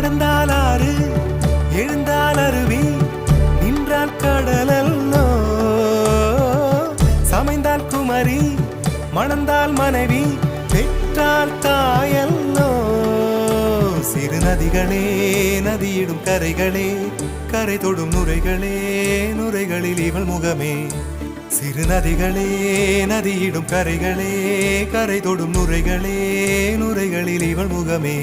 நடந்தால் ஆறு எழுந்தால் அருவி நின்றால் கடலல்லோ சமைந்தால் குமரி மணந்தால் மனைவி பெற்றால் தாயல்லோ சிறு நதிகளே நதியிடும் கரைகளே கரை தொடும் நுரைகளே நுரைகளில் இவள் முகமே சிறு நதிகளே நதியிடும் கரைகளே கரை தொடும் நுரைகளே நுரைகளில் இவள் முகமே